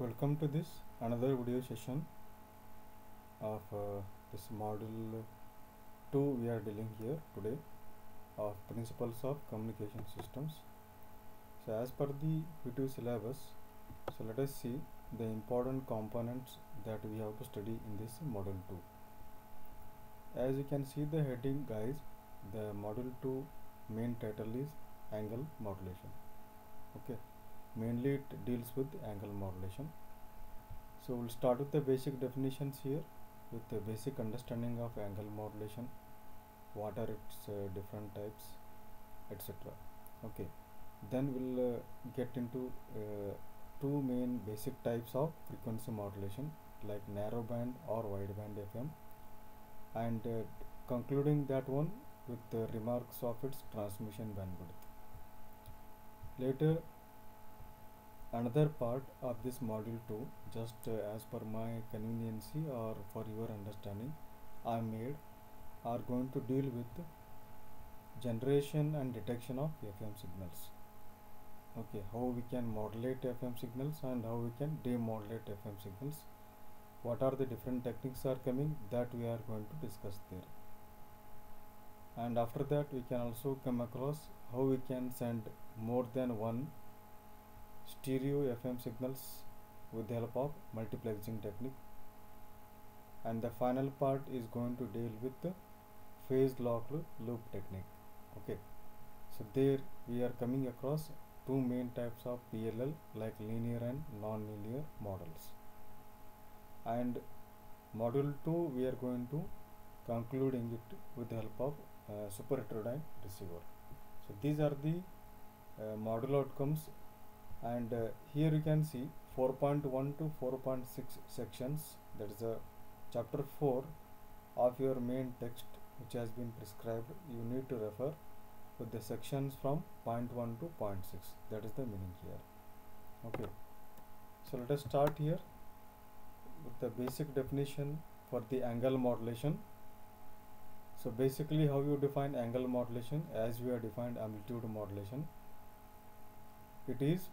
Welcome to this another video session of this module 2 we are dealing here today of principles of communication systems. So as per the V2 syllabus, so let us see the important components that we have to study in this module 2. As you can see the heading guys, the module 2 main title is angle modulation. Okay, mainly it deals with angle modulation. So we'll start with the basic definitions here with the basic understanding of angle modulation, what are its different types, etc. Okay, then we'll get into two main basic types of frequency modulation like narrow band or wide band FM, and concluding that one with the remarks of its transmission bandwidth. Later, another part of this module 2, just as per my conveniency or for your understanding, I made are going to deal with generation and detection of FM signals. Okay, how we can modulate FM signals and how we can demodulate FM signals. What are the different techniques are coming that we are going to discuss there. And after that we can also come across how we can send more than one stereo FM signals with the help of multiplexing technique. And the final part is going to deal with the phase locked loop technique. Okay, so there we are coming across two main types of PLL like linear and non-linear models. And module 2 we are going to concluding it with the help of super heterodyne receiver. So these are the module outcomes, and here you can see 4.1 to 4.6 sections, that is chapter 4 of your main text which has been prescribed. You need to refer with the sections from point 1 to point 6, that is the meaning here. Okay, so let us start here with the basic definition for the angle modulation. So basically how you define angle modulation, as we have defined amplitude modulation, it is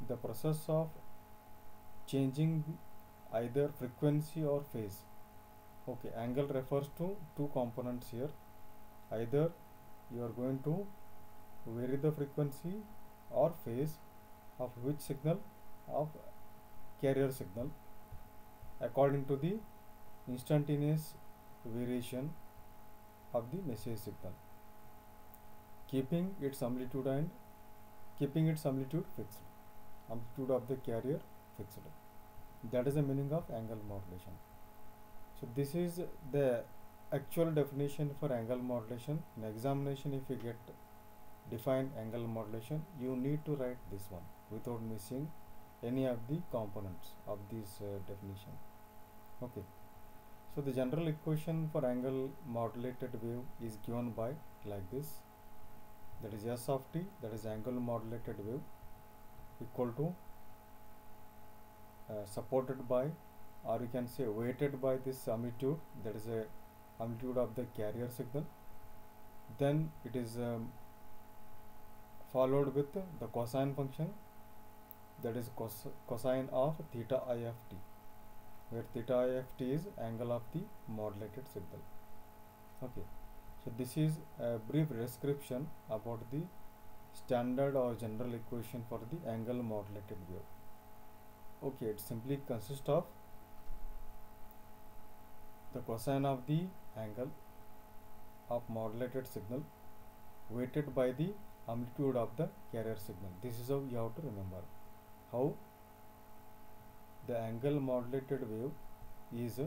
the process of changing either frequency or phase. Okay, angle refers to two components here. Either you are going to vary the frequency or phase of which signal, of carrier signal, according to the instantaneous variation of the message signal, keeping its amplitude fixed, amplitude of the carrier fixed. That is the meaning of angle modulation. So this is the actual definition for angle modulation. In examination, if you get define angle modulation, you need to write this one without missing any of the components of this definition. Okay, so the general equation for angle modulated wave is given by like this, that is S of t, that is angle modulated wave, equal to supported by, or you can say weighted by this amplitude, that is a amplitude of the carrier signal. Then it is followed with the cosine function, that is cosine of theta I of t, where theta I of t is angle of the modulated signal. Okay, so this is a brief description about the standard or general equation for the angle modulated wave. Okay, it simply consists of the cosine of the angle of modulated signal weighted by the amplitude of the carrier signal. This is how you have to remember how the angle modulated wave is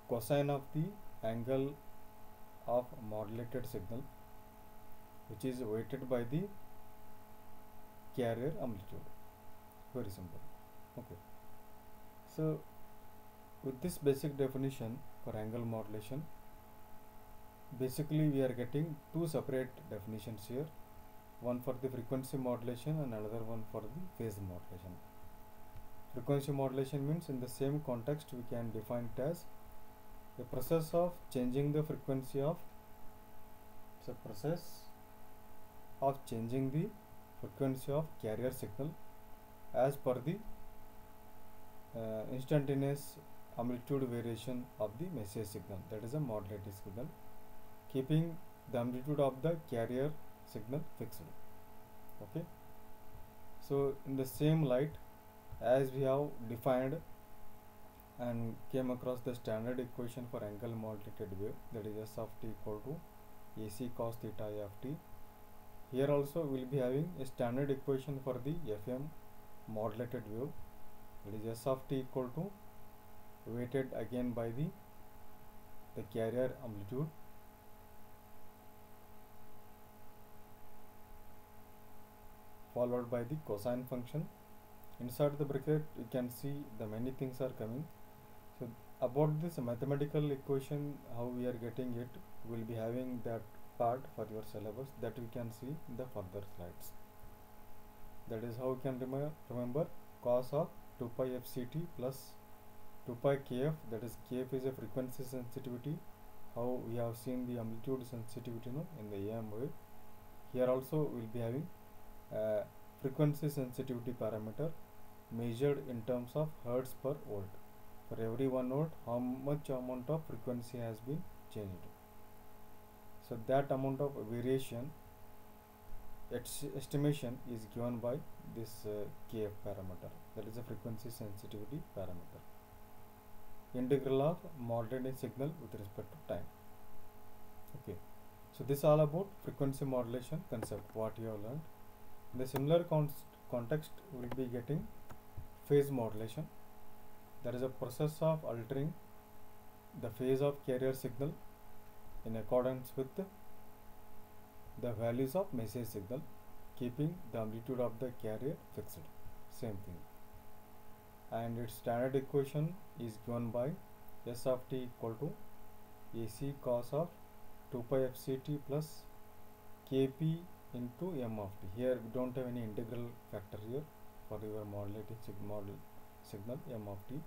cosine of the angle of modulated signal, which is weighted by the carrier amplitude. Very simple. Okay, so with this basic definition for angle modulation, basically we are getting two separate definitions here, one for the frequency modulation and another one for the phase modulation. Frequency modulation means in the same context we can define it as the process of changing the frequency of, it's a process of changing the frequency of carrier signal as per the instantaneous amplitude variation of the message signal, that is a modulated signal, keeping the amplitude of the carrier signal fixed. Okay, so in the same light, as we have defined and came across the standard equation for angle modulated wave, that is S of t equal to AC cos theta I of t. Here also we will be having a standard equation for the FM modulated wave, that is S of t equal to weighted again by the carrier amplitude followed by the cosine function. Inside the bracket you can see the many things are coming. So about this mathematical equation, how we are getting it, we will be having that part for your syllabus, that we can see in the further slides. That is how you can remember cos of 2 pi fct plus 2 pi kf, that is kf is a frequency sensitivity, how we have seen the amplitude sensitivity in the AM wave. Here also we will be having frequency sensitivity parameter measured in terms of hertz per volt. For every 1 volt, how much amount of frequency has been changed. So that amount of variation estimation is given by this kf parameter, that is a frequency sensitivity parameter. Integral of modulated signal with respect to time. Okay, so this is all about frequency modulation concept, what you have learned. In the similar context, we will be getting phase modulation. That is a process of altering the phase of carrier signal in accordance with the values of message signal, keeping the amplitude of the carrier fixed. Same thing. And its standard equation is given by S of t equal to AC cos of 2 pi fct plus kp into m of t. Here we don't have any integral factor here for your modulating signal m of t,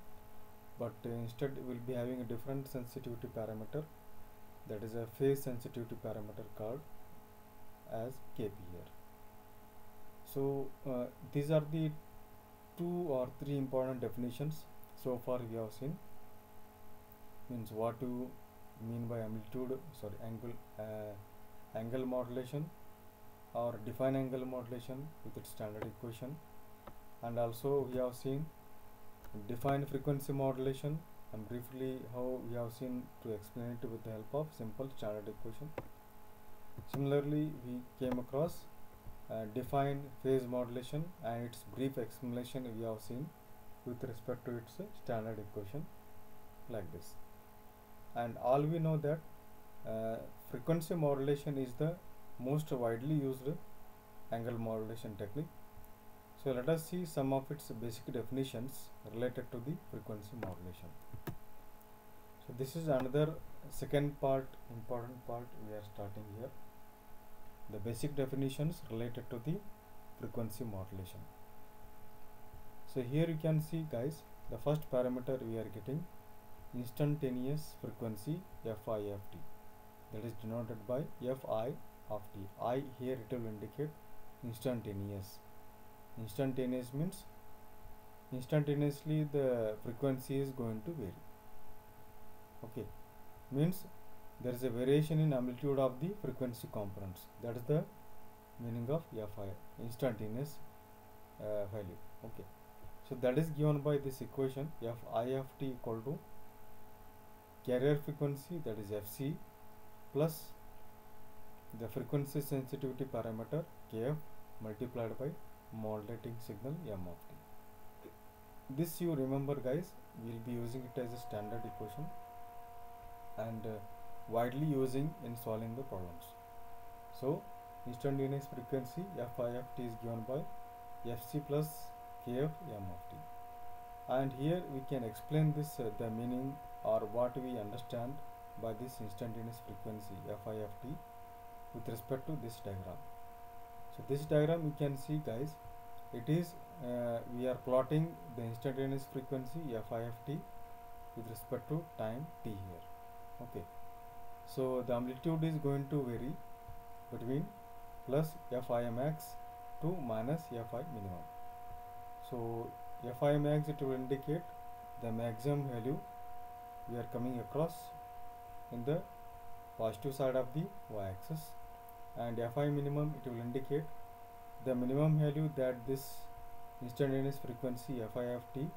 but instead we will be having a different sensitivity parameter, that is a phase sensitivity parameter called as kp here. So these are the 2 or 3 important definitions so far we have seen. Means what you mean by angle modulation, or define angle modulation with its standard equation, and also we have seen define frequency modulation, and briefly how we have seen to explain it with the help of simple standard equation. Similarly, we came across define phase modulation, and its brief explanation we have seen with respect to its standard equation, like this. And all we know that frequency modulation is the most widely used angle modulation technique. So let us see some of its basic definitions related to the frequency modulation. So this is another second part, important part we are starting here, the basic definitions related to the frequency modulation. So here you can see, guys, the first parameter we are getting instantaneous frequency Fi of t, that is denoted by Fi of t. I here it will indicate instantaneous. Instantaneous means instantaneously the frequency is going to vary. Okay, means there is a variation in amplitude of the frequency components. That is the meaning of Fi, instantaneous value. Okay, so that is given by this equation Fi of t equal to carrier frequency, that is Fc, plus the frequency sensitivity parameter Kf multiplied by modulating signal m of t. This you remember, guys, we will be using it as a standard equation and widely using in solving the problems. So instantaneous frequency Fi of t is given by Fc plus Kf m of t, and here we can explain this the meaning or what we understand by this instantaneous frequency Fi of t with respect to this diagram. So this diagram you can see, guys, it is we are plotting the instantaneous frequency Fi of t with respect to time t here. Okay, so the amplitude is going to vary between plus Fi max to minus Fi minimum. So Fi max it will indicate the maximum value we are coming across in the positive side of the y-axis, and fi minimum, it will indicate the minimum value that this instantaneous frequency fi of t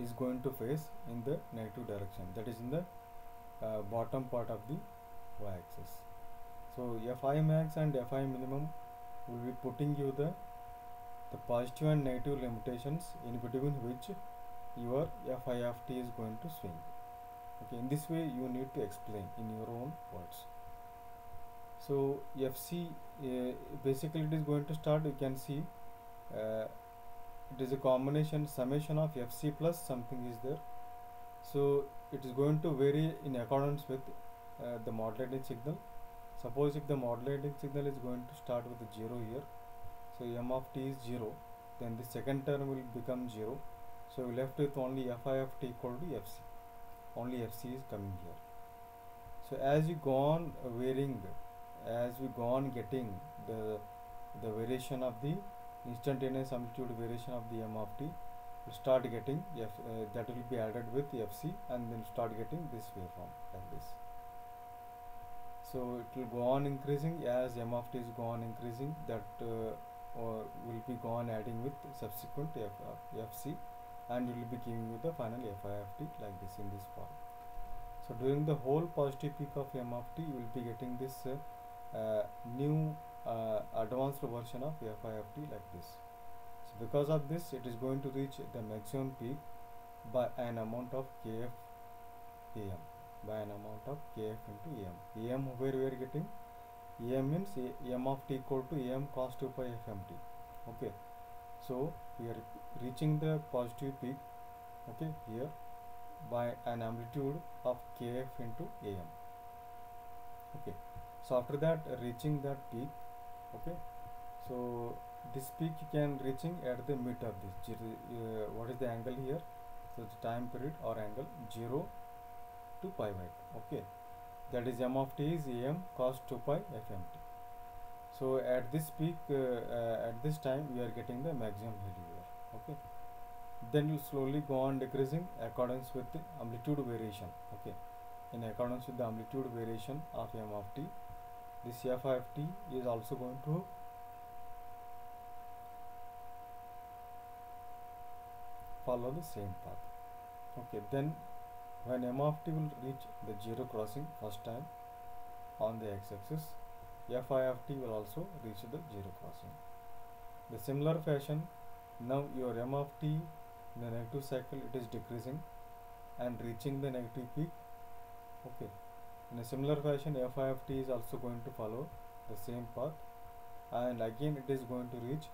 is going to face in the negative direction, that is in the bottom part of the y-axis. So fi max and fi minimum will be putting you the positive and negative limitations in between which your fi of t is going to swing. Okay, in this way you need to explain in your own words. So fc, basically it is going to start, you can see it is a combination summation of fc plus something is there. So it is going to vary in accordance with the modulating signal. Suppose if the modulating signal is going to start with a 0 here, so m of t is 0, then the second term will become 0, so we left with only fi of t equal to fc, only fc is coming here. So as you go on varying, as we go on getting the variation of the instantaneous amplitude variation of the m of t, will start getting that will be added with fc, and then start getting this waveform like this. So it will go on increasing as m of t is go on increasing, that or will be go on adding with subsequent fc, and will be giving you the final fi of t like this in this form. So during the whole positive peak of m of t, you will be getting this new advanced version of fi of t like this. So because of this, it is going to reach the maximum peak by an amount of kf am, by an amount of kf into am. Am where we are getting, am means m of t equal to am cos 2 pi fmt. Okay, so we are reaching the positive peak, okay, here by an amplitude of kf into am. Okay, so after that, reaching that peak, okay, so this peak you can reaching at the mid of this what is the angle here, so the time period or angle 0 to pi by 2, okay, that is m of t is am cos 2 pi fmt. So at this peak, at this time, we are getting the maximum value here, okay. Then you slowly go on decreasing accordance with the amplitude variation, okay. In accordance with the amplitude variation of m of t, this fi of t is also going to follow the same path, okay. Then when m of t will reach the 0 crossing first time on the x-axis, fi of t will also reach the 0 crossing. The similar fashion, now your m of t in the negative cycle, it is decreasing and reaching the negative peak, okay. In a similar fashion, fi of t is also going to follow the same path, and again it is going to reach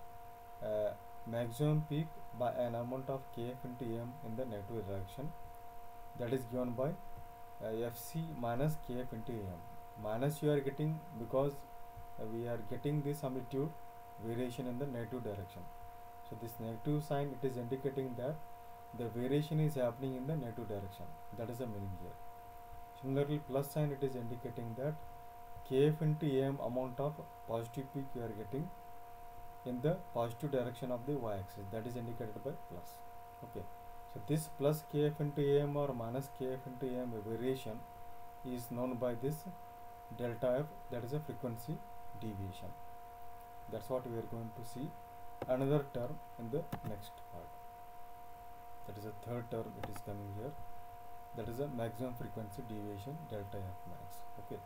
maximum peak by an amount of kf into am in the negative direction, that is given by fc minus kf into am. Minus you are getting because we are getting this amplitude variation in the negative direction. So this negative sign, it is indicating that the variation is happening in the negative direction, that is the meaning here. Similarly, plus sign, it is indicating that kf into am amount of positive peak you are getting in the positive direction of the y-axis, that is indicated by plus, okay. So this plus kf into am or minus kf into am variation is known by this delta f, that is a frequency deviation. That's what we are going to see another term in the next part, that is a third term it is coming here, that is a maximum frequency deviation delta f max, okay.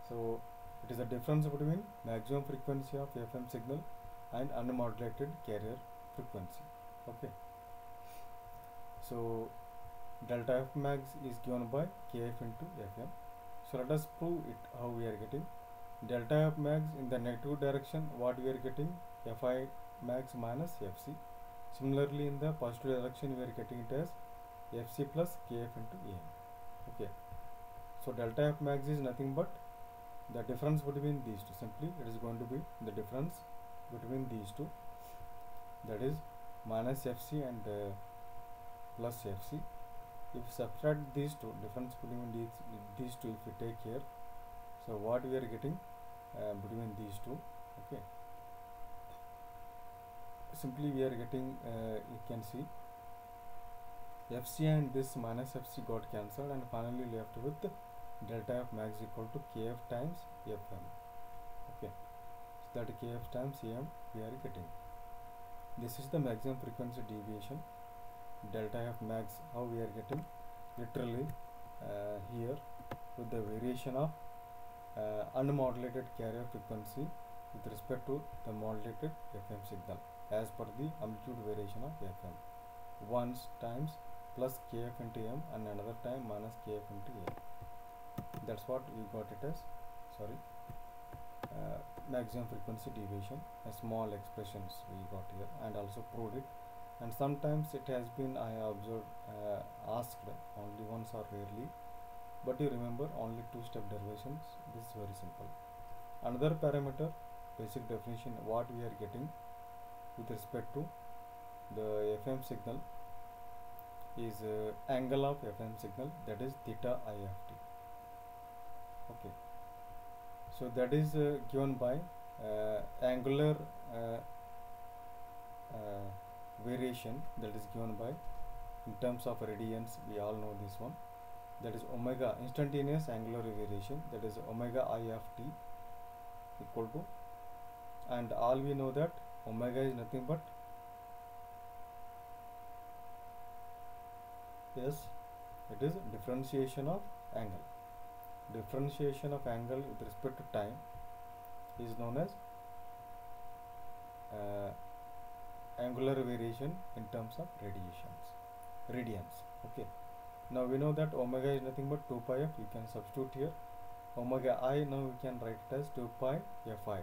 So it is a difference between maximum frequency of FM signal and unmodulated carrier frequency, okay. So delta f max is given by kf into fm. So let us prove it, how we are getting delta f max in the negative direction, what we are getting fi max minus fc. Similarly, in the positive direction, we are getting it as fc plus kf into am, okay. So delta f max is nothing but the difference between these two. Simply it is going to be the difference between these two, that is minus fc and plus fc. If you subtract these two, difference between these two, if we take here, so what we are getting between these two, okay, simply we are getting you can see FC and this minus FC got cancelled, and finally left with delta f max equal to kf times fm. Okay, so that kf times am we are getting. This is the maximum frequency deviation. Delta f max, how we are getting? Literally here with the variation of unmodulated carrier frequency with respect to the modulated FM signal as per the amplitude variation of FM. Once times plus kf into m and another time minus kf into a. That's what we got it as, sorry, maximum frequency deviation, a small expressions we got here, and also proved it. And sometimes it has been, I observed, asked only once or rarely, but you remember only two-step derivations. This is very simple. Another parameter, basic definition, what we are getting with respect to the FM signal is angle of FM signal, that is theta I of t. Okay, so that is given by angular variation, that is given by, in terms of radians, we all know this one, that is omega, instantaneous angular variation, that is omega I of t equal to, and all we know that omega is nothing but, yes, it is differentiation of angle. Differentiation of angle with respect to time is known as angular variation in terms of radians. Okay, now we know that omega is nothing but 2 pi f. You can substitute here omega I, now we can write it as 2 pi fi,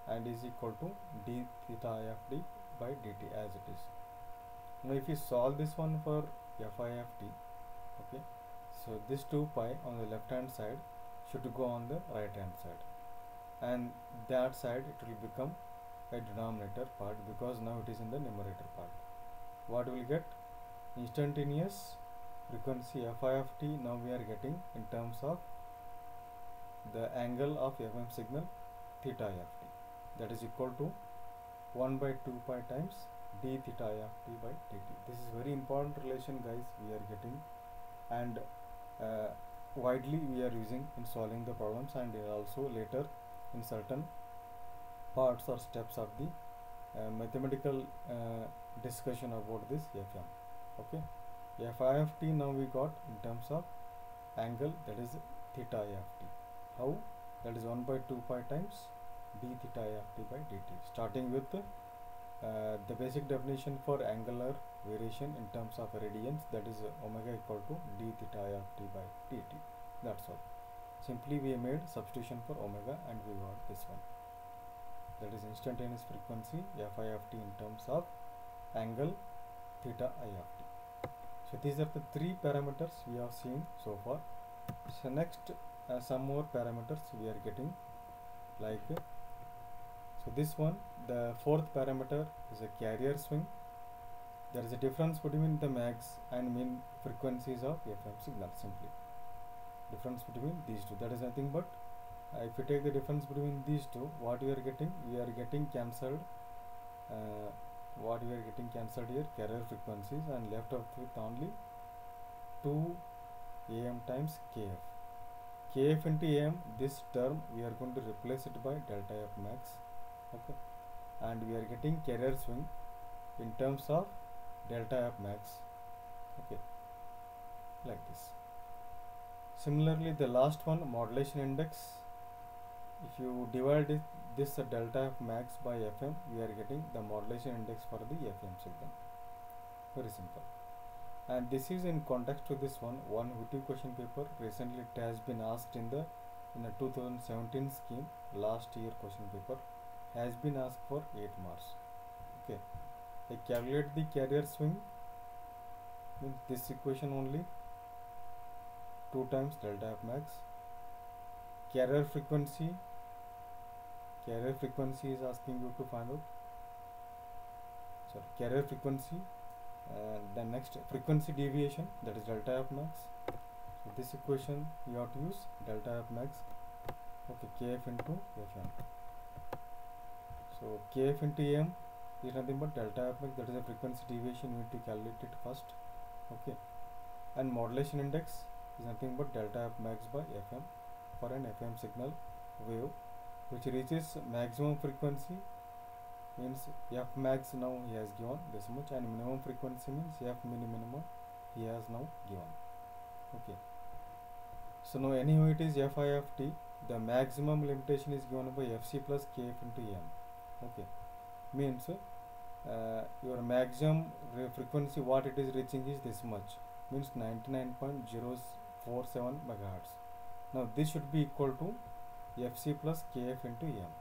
and is equal to d theta I of d by dt as it is. Now if you solve this one for fi of t, okay, so this 2 pi on the left hand side should go on the right hand side, and that side it will become a denominator part, because now it is in the numerator part. What will get? Instantaneous frequency fi of t, now we are getting in terms of the angle of FM signal theta I of t, that is equal to 1 by 2 pi times d theta I of t by dt. This is very important relation, guys, we are getting, and widely we are using in solving the problems, and also later in certain parts or steps of the mathematical discussion about this FM. Okay, fi of t now we got in terms of angle, that is theta I of t. How? That is 1 by 2 pi times d theta I of t by dt. Starting with the basic definition for angular variation in terms of radians, that is omega equal to d theta I of t by dt. That's all. Simply we made substitution for omega and we got this one, that is instantaneous frequency fi of t in terms of angle theta I of t. So these are the three parameters we have seen so far. So next some more parameters we are getting, like so this one, the fourth parameter is a carrier swing. There is a difference between the max and min frequencies of FM signal. Simply difference between these two, that is nothing but if you take the difference between these two, what we are getting? We are getting cancelled what we are getting cancelled here, carrier frequencies, and left out with only 2 am times kf into am. This term we are going to replace it by delta f max. Okay, and we are getting carrier swing in terms of delta f max. Okay, like this. Similarly, the last one, modulation index, if you divide this delta f max by fm, we are getting the modulation index for the FM signal. Very simple. And this is in context to this one witty question paper. Recently it has been asked in a 2017 scheme, last year question paper, has been asked for 8 marks. Okay, I calculate the carrier swing, means this equation only, 2 times delta f max. Carrier frequency is asking you to find out, sorry, carrier frequency, the next frequency deviation, that is delta f max. So this equation you have to use delta f max. Okay, kf into fm. So kf into am is nothing but delta f max, that is a frequency deviation. You need to calculate it first, Okay, and modulation index is nothing but delta f max by fm for an fm signal wave which reaches maximum frequency, means f max now he has given this much, and minimum frequency means f minimum he has now given. Okay, so now anyhow it is fi of t, the maximum limitation is given by fc plus kf into m. Okay, means your maximum frequency what it is reaching is this much, means 99.047 megahertz. Now this should be equal to fc plus kf into m.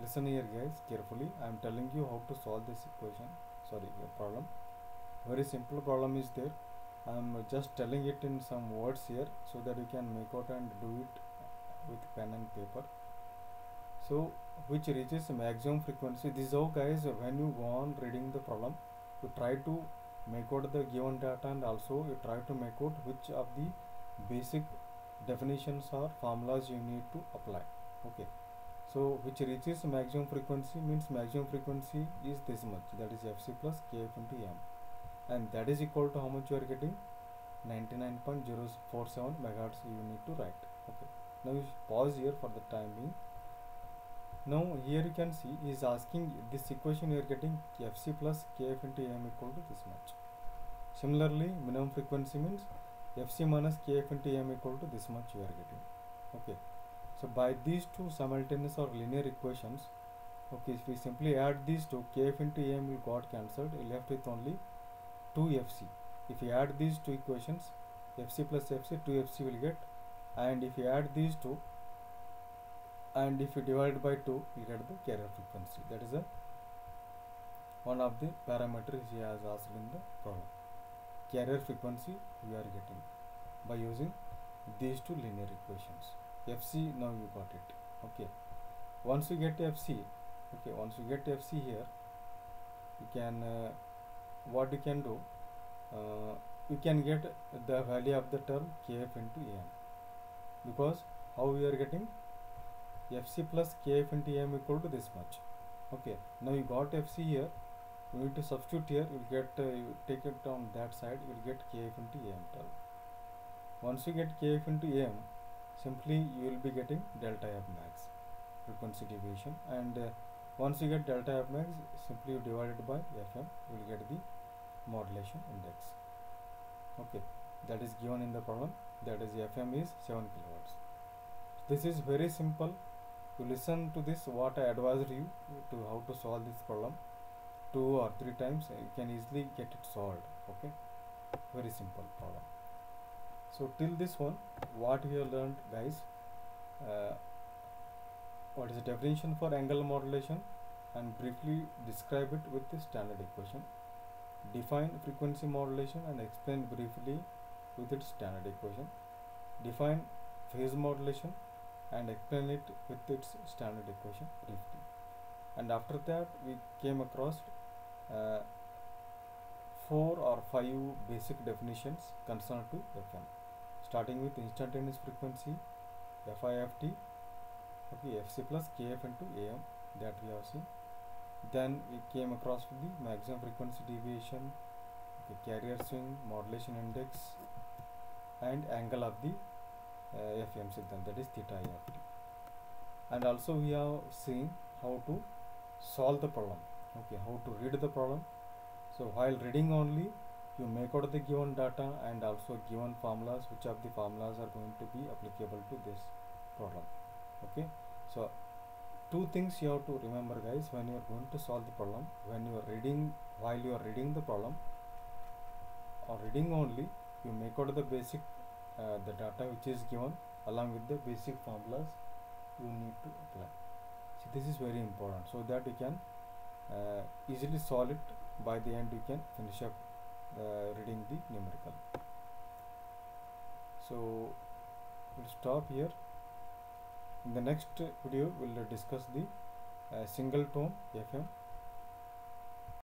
Listen here guys carefully, I am telling you how to solve this equation, sorry problem. Very simple problem is there, I am just telling it in some words here so that you can make out and do it with pen and paper. So which reaches maximum frequency, this is how guys when you go on reading the problem you try to make out the given data and also you try to make out which of the basic definitions or formulas you need to apply. Okay, so which reaches maximum frequency means maximum frequency is this much, that is fc plus kf into m, and that is equal to how much you are getting, 99.047 megahertz you need to write. Okay, now you pause here for the time being. Now here you can see he is asking this equation you are getting fc plus kf into m equal to this much. Similarly minimum frequency means fc minus kf into m equal to this much you are getting. Okay, so by these two simultaneous or linear equations, okay, if we simply add these two, kf into m will got cancelled, left with only 2fc. If you add these two equations, fc plus fc, 2fc will get, and if you add these two and if you divide by 2 you get the carrier frequency. That is one of the parameters he has asked in the problem. Carrier frequency we are getting by using these two linear equations. fc now you got it. Okay, once you get fc, okay, once you get fc here you can what you can do, you can get the value of the term kf into m, because how we are getting fc plus kf into m equal to this much. Okay, now you got fc here, you need to substitute here, you will get you take it on that side, you will get kf into m term. Once you get kf into m, simply you will be getting delta f max, frequency deviation, and once you get delta f max, simply you divide it by fm, you will get the modulation index. Okay, that is given in the problem, that is fm is 7 kilohertz. This is very simple. You listen to this what I advised you to how to solve this problem 2 or 3 times, you can easily get it solved. Okay, very simple problem. So till this one what we have learned guys, what is the definition for angle modulation, and briefly describe it with the standard equation, define frequency modulation and explain briefly with its standard equation, define phase modulation and explain it with its standard equation briefly, and after that we came across 4 or 5 basic definitions concerned to fm, starting with instantaneous frequency fi of t, okay, fc plus kf into am, that we have seen. Then we came across with the maximum frequency deviation, okay, carrier swing, modulation index, and angle of the fm signal, that is theta I of t. And also we have seen how to solve the problem, okay, how to read the problem. So while reading only you make out the given data and also given formulas, which of the formulas are going to be applicable to this problem. Okay, so 2 things you have to remember guys when you are going to solve the problem. When you are reading, while you are reading the problem or reading only, you make out the basic the data which is given along with the basic formulas you need to apply. So this is very important so that you can easily solve it. By the end you can finish up reading the numerical. So we'll stop here. In the next video we'll discuss the single tone FM